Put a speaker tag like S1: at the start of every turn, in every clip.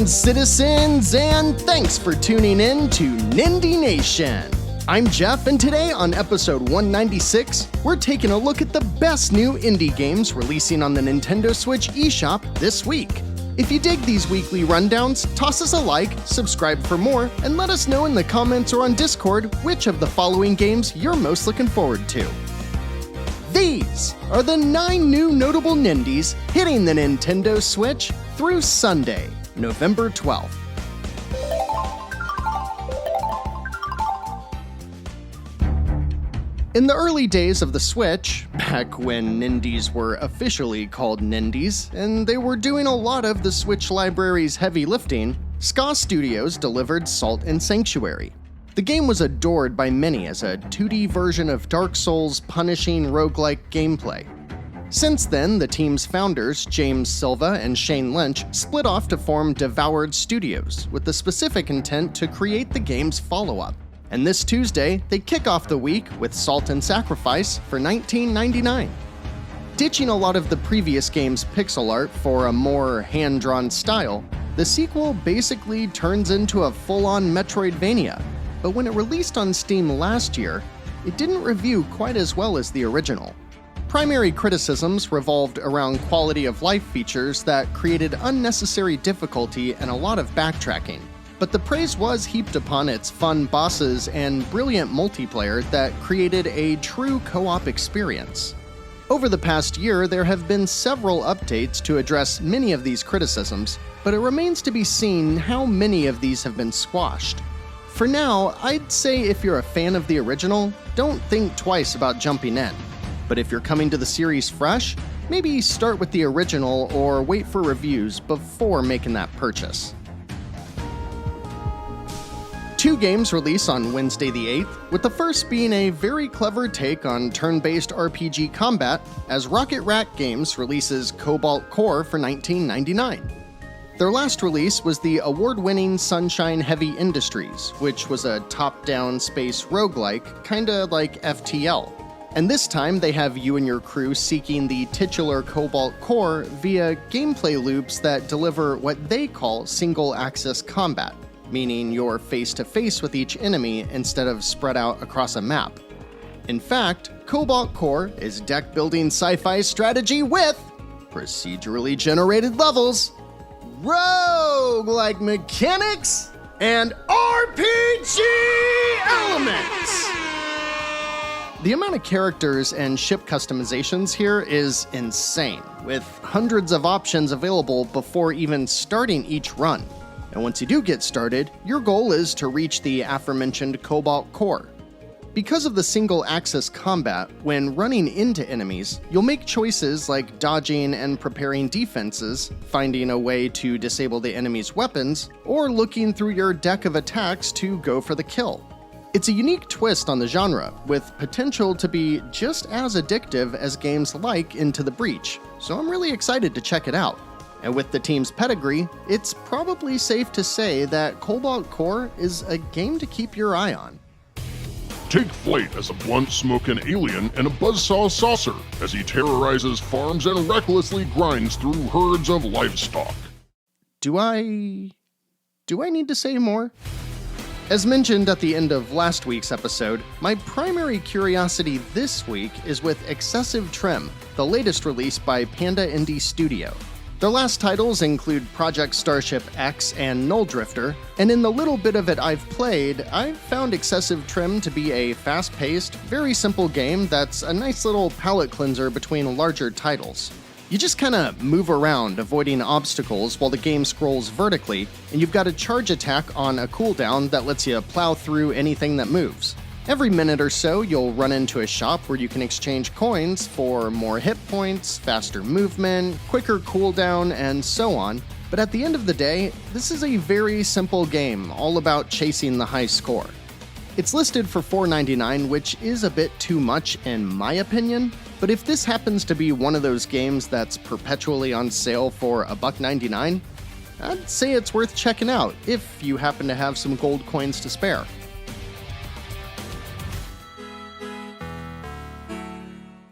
S1: Greetings, citizens, and thanks for tuning in to Nindie Nation. I'm Jeff, and today on episode 196, we're taking a look at the best new indie games releasing on the Nintendo Switch eShop this week. If you dig these weekly rundowns, toss us a like, subscribe for more, and let us know in the comments or on Discord which of the following games you're most looking forward to. These are the 9 new notable Nindies hitting the Nintendo Switch through Sunday, November 12th. In the early days of the Switch, back when Nindies were officially called Nindies, and they were doing a lot of the Switch library's heavy lifting, Ska Studios delivered Salt and Sanctuary. The game was adored by many as a 2D version of Dark Souls' punishing roguelike gameplay. Since then, the team's founders, James Silva and Shane Lynch, split off to form Devoured Studios, with the specific intent to create the game's follow-up. And this Tuesday, they kick off the week with Salt and Sacrifice for $19.99. Ditching a lot of the previous game's pixel art for a more hand-drawn style, the sequel basically turns into a full-on Metroidvania. But when it released on Steam last year, it didn't review quite as well as the original. Primary criticisms revolved around quality of life features that created unnecessary difficulty and a lot of backtracking. But the praise was heaped upon its fun bosses and brilliant multiplayer that created a true co-op experience. Over the past year, there have been several updates to address many of these criticisms, but it remains to be seen how many of these have been squashed. For now, I'd say if you're a fan of the original, don't think twice about jumping in. But if you're coming to the series fresh, maybe start with the original or wait for reviews before making that purchase. 2 games release on Wednesday the 8th, with the first being a very clever take on turn-based RPG combat, as Rocket Rat Games releases Cobalt Core for $19.99. Their last release was the award-winning Sunshine Heavy Industries, which was a top-down space roguelike, kinda like FTL. And this time they have you and your crew seeking the titular Cobalt Core via gameplay loops that deliver what they call single-axis combat, meaning you're face-to-face with each enemy instead of spread out across a map. In fact, Cobalt Core is deck-building sci-fi strategy with procedurally generated levels, roguelike mechanics, and RPG elements! The amount of characters and ship customizations here is insane, with hundreds of options available before even starting each run. And once you do get started, your goal is to reach the aforementioned Cobalt Core. Because of the single-axis combat, when running into enemies, you'll make choices like dodging and preparing defenses, finding a way to disable the enemy's weapons, or looking through your deck of attacks to go for the kill. It's a unique twist on the genre, with potential to be just as addictive as games like Into the Breach, so I'm really excited to check it out. And with the team's pedigree, it's probably safe to say that Cobalt Core is a game to keep your eye on.
S2: Take flight as a blunt-smoking alien in a buzzsaw saucer as he terrorizes farms and recklessly grinds through herds of livestock.
S1: Do I need to say more? As mentioned at the end of last week's episode, my primary curiosity this week is with Excessive Trim, the latest release by Panda Indie Studio. Their last titles include Project Starship X and Null Drifter, and in the little bit of it I've played, I've found Excessive Trim to be a fast-paced, very simple game that's a nice little palate cleanser between larger titles. You just kinda move around, avoiding obstacles while the game scrolls vertically, and you've got a charge attack on a cooldown that lets you plow through anything that moves. Every minute or so, you'll run into a shop where you can exchange coins for more hit points, faster movement, quicker cooldown, and so on. But at the end of the day, this is a very simple game, all about chasing the high score. It's listed for $4.99, which is a bit too much in my opinion, but if this happens to be one of those games that's perpetually on sale for $1.99, I'd say it's worth checking out if you happen to have some gold coins to spare.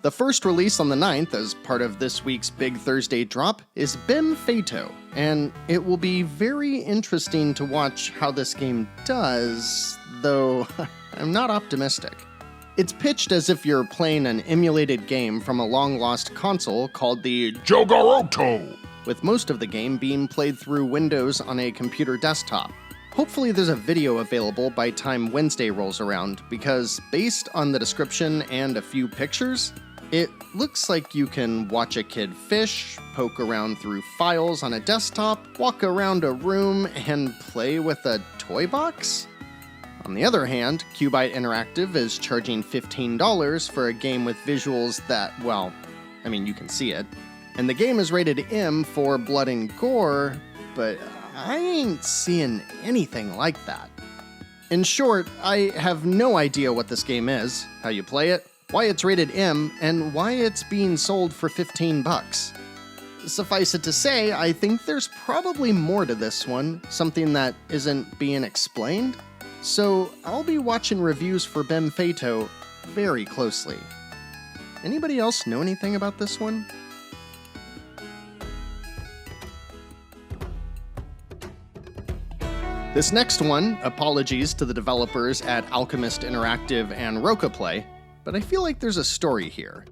S1: The first release on the 9th as part of this week's Big Thursday drop is Bim Fato, and it will be very interesting to watch how this game does, though I'm not optimistic. It's pitched as if you're playing an emulated game from a long-lost console called the
S2: Jogoroto!
S1: with most of the game being played through Windows on a computer desktop. Hopefully there's a video available by time Wednesday rolls around, because based on the description and a few pictures, it looks like you can watch a kid fish, poke around through files on a desktop, walk around a room, and play with a toy box? On the other hand, Cobalt Interactive is charging $15 for a game with visuals that, well, I mean, you can see it. And the game is rated M for blood and gore, but I ain't seeing anything like that. In short, I have no idea what this game is, how you play it, why it's rated M, and why it's being sold for $15. Suffice it to say, I think there's probably more to this one, something that isn't being explained. So I'll be watching reviews for Ben Fato very closely. Anybody else know anything about this one? This next one, apologies to the developers at Alchemist Interactive and Rocaplay, but I feel like there's a story here.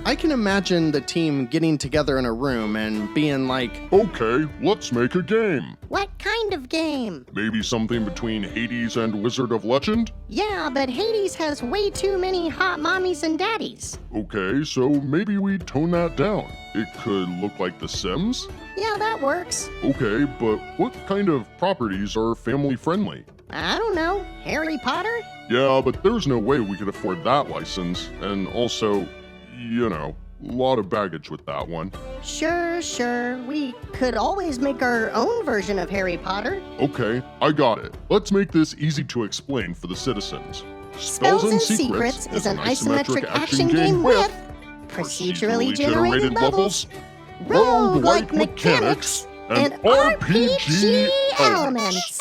S1: I can imagine the team getting together in a room and being like,
S2: Okay, let's make a game.
S3: What kind of game?
S2: Maybe something between Hades and Wizard of Legend?
S3: Yeah, but Hades has way too many hot mommies and daddies.
S2: Okay, so maybe we tone that down. It could look like The Sims?
S3: Yeah, that works.
S2: Okay, but what kind of properties are family friendly?
S3: I don't know. Harry Potter?
S2: Yeah, but there's no way we could afford that license, and also, you know, a lot of baggage with that one.
S3: Sure. We could always make our own version of Harry Potter.
S2: Okay, I got it. Let's make this easy to explain for the citizens.
S3: Spells and Secrets is an isometric action game with procedurally generated levels, roguelike mechanics, and RPG elements.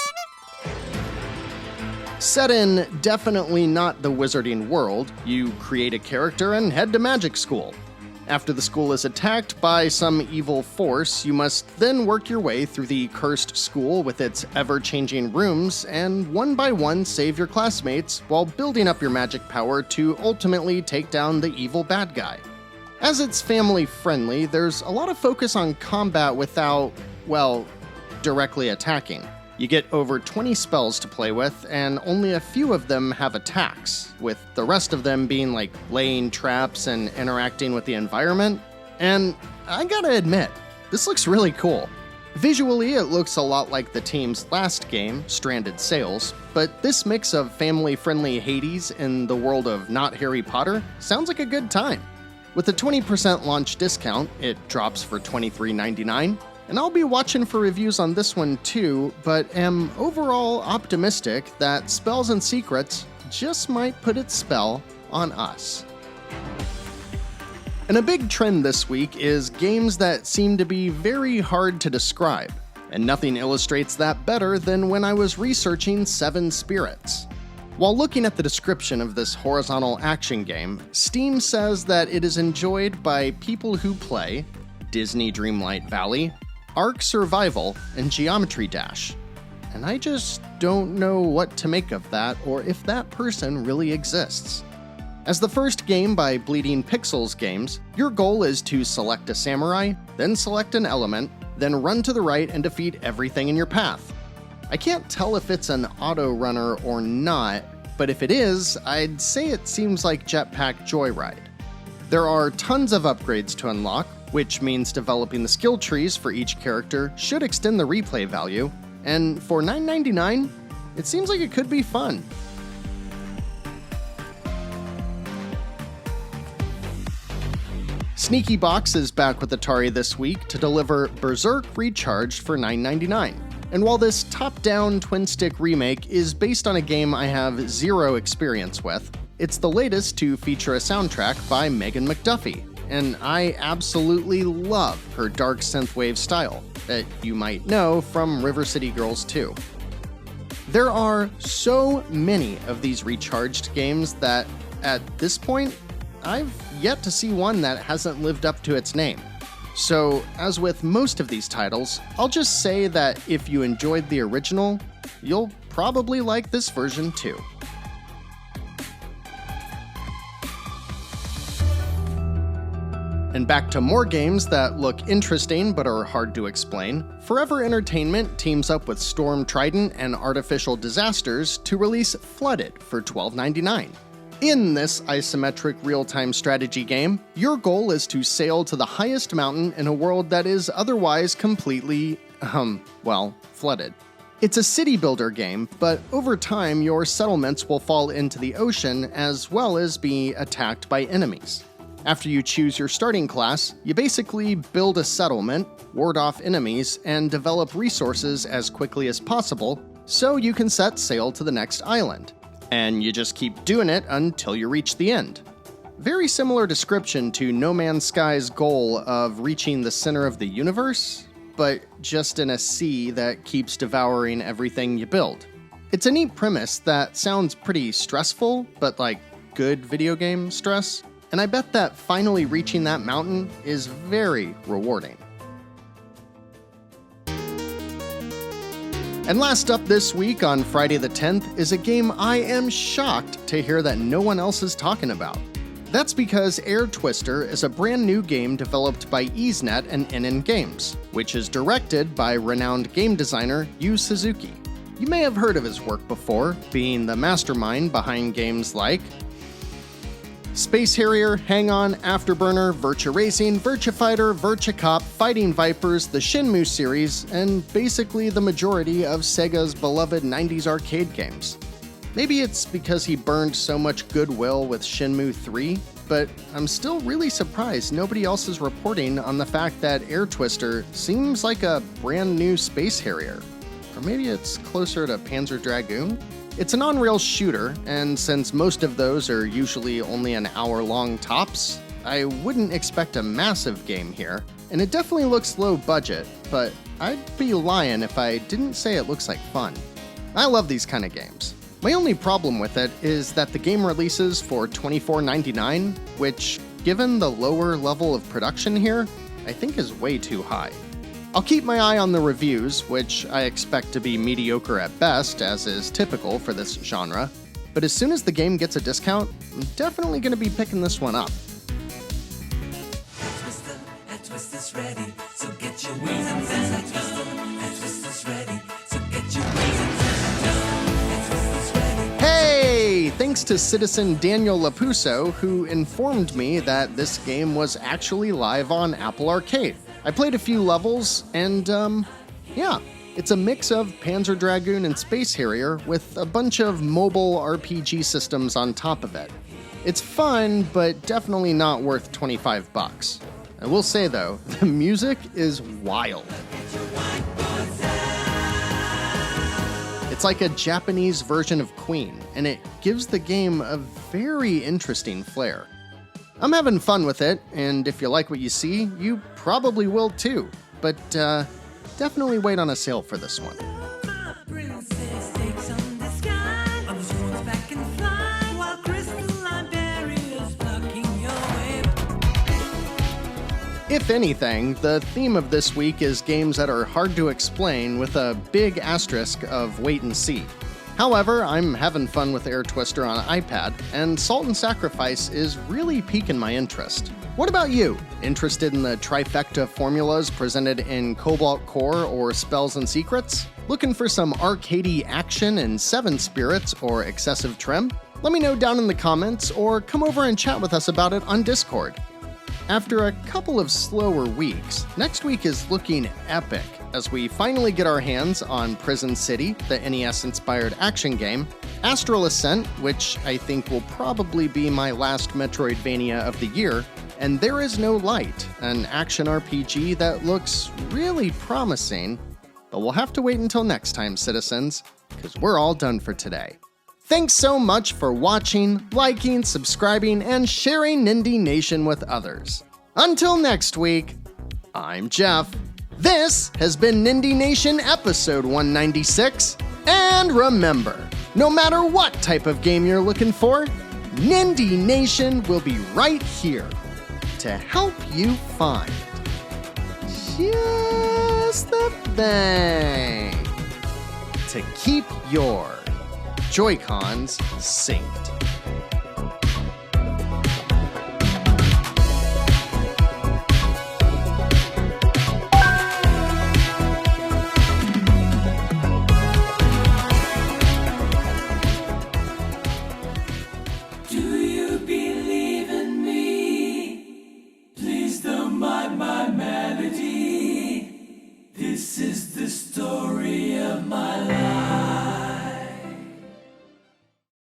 S1: set in definitely not the wizarding world, you create a character and head to magic school. After the school is attacked by some evil force, you must then work your way through the cursed school with its ever-changing rooms and one by one save your classmates while building up your magic power to ultimately take down the evil bad guy. As it's family-friendly, there's a lot of focus on combat without, well, directly attacking. You get over 20 spells to play with, and only a few of them have attacks, with the rest of them being like laying traps and interacting with the environment. And I gotta admit, this looks really cool. Visually, it looks a lot like the team's last game, Stranded Sails, but this mix of family-friendly Hades in the world of not Harry Potter sounds like a good time. With a 20% launch discount, it drops for $23.99. And I'll be watching for reviews on this one too, but am overall optimistic that Spells and Secrets just might put its spell on us. And a big trend this week is games that seem to be very hard to describe, and nothing illustrates that better than when I was researching Seven Spirits. While looking at the description of this horizontal action game, Steam says that it is enjoyed by people who play Disney Dreamlight Valley, Ark Survival, and Geometry Dash. And I just don't know what to make of that or if that person really exists. As the first game by Bleeding Pixels Games, your goal is to select a samurai, then select an element, then run to the right and defeat everything in your path. I can't tell if it's an auto runner or not, but if it is, I'd say it seems like Jetpack Joyride. There are tons of upgrades to unlock, which means developing the skill trees for each character should extend the replay value, and for $9.99, it seems like it could be fun. Sneaky Box is back with Atari this week to deliver Berserk Recharged for $9.99. And while this top-down twin-stick remake is based on a game I have zero experience with, it's the latest to feature a soundtrack by Megan McDuffie, and I absolutely love her dark synthwave style that you might know from River City Girls 2. There are so many of these Recharged games that, at this point, I've yet to see one that hasn't lived up to its name. So, as with most of these titles, I'll just say that if you enjoyed the original, you'll probably like this version too. And back to more games that look interesting but are hard to explain, Forever Entertainment teams up with Storm Trident and Artificial Disasters to release Flooded for $12.99. In this isometric real-time strategy game, your goal is to sail to the highest mountain in a world that is otherwise completely, flooded. It's a city builder game, but over time your settlements will fall into the ocean as well as be attacked by enemies. After you choose your starting class, you basically build a settlement, ward off enemies, and develop resources as quickly as possible so you can set sail to the next island. And you just keep doing it until you reach the end. Very similar description to No Man's Sky's goal of reaching the center of the universe, but just in a sea that keeps devouring everything you build. It's a neat premise that sounds pretty stressful, but like good video game stress, and I bet that finally reaching that mountain is very rewarding. And last up this week on Friday the 10th is a game I am shocked to hear that no one else is talking about. That's because Air Twister is a brand new game developed by EaseNet and NN Games, which is directed by renowned game designer Yu Suzuki. You may have heard of his work before, being the mastermind behind games like Space Harrier, Hang On, Afterburner, Virtua Racing, Virtua Fighter, Virtua Cop, Fighting Vipers, the Shenmue series, and basically the majority of Sega's beloved 90s arcade games. Maybe it's because he burned so much goodwill with Shenmue 3, but I'm still really surprised nobody else is reporting on the fact that Air Twister seems like a brand new Space Harrier. Or maybe it's closer to Panzer Dragoon? It's an on-rails shooter, and since most of those are usually only an hour-long tops, I wouldn't expect a massive game here, and it definitely looks low budget, but I'd be lying if I didn't say it looks like fun. I love these kind of games. My only problem with it is that the game releases for $24.99, which, given the lower level of production here, I think is way too high. I'll keep my eye on the reviews, which I expect to be mediocre at best, as is typical for this genre, but as soon as the game gets a discount, I'm definitely going to be picking this one up. Hey! Thanks to citizen Daniel Lapuso, who informed me that this game was actually live on Apple Arcade. I played a few levels, and it's a mix of Panzer Dragoon and Space Harrier with a bunch of mobile RPG systems on top of it. It's fun, but definitely not worth $25. I will say though, the music is wild. It's like a Japanese version of Queen, and it gives the game a very interesting flair. I'm having fun with it, and if you like what you see, you probably will too, but definitely wait on a sale for this one. If anything, the theme of this week is games that are hard to explain with a big asterisk of wait and see. However, I'm having fun with Air Twister on iPad, and Salt and Sacrifice is really piquing my interest. What about you? Interested in the trifecta formulas presented in Cobalt Core or Spells and Secrets? Looking for some arcadey action in Seven Spirits or excessive trim? Let me know down in the comments, or come over and chat with us about it on Discord. After a couple of slower weeks, next week is looking epic as we finally get our hands on Prison City, the NES-inspired action game, Astral Ascent, which I think will probably be my last Metroidvania of the year, and There Is No Light, an action RPG that looks really promising, but we'll have to wait until next time, citizens, because we're all done for today. Thanks so much for watching, liking, subscribing, and sharing Nindie Nation with others. Until next week, I'm Jeff. This has been Nindie Nation episode 196, and remember, no matter what type of game you're looking for, Nindie Nation will be right here to help you find. just the thing to keep your Joy-Cons synced.
S4: Please don't mind my melody.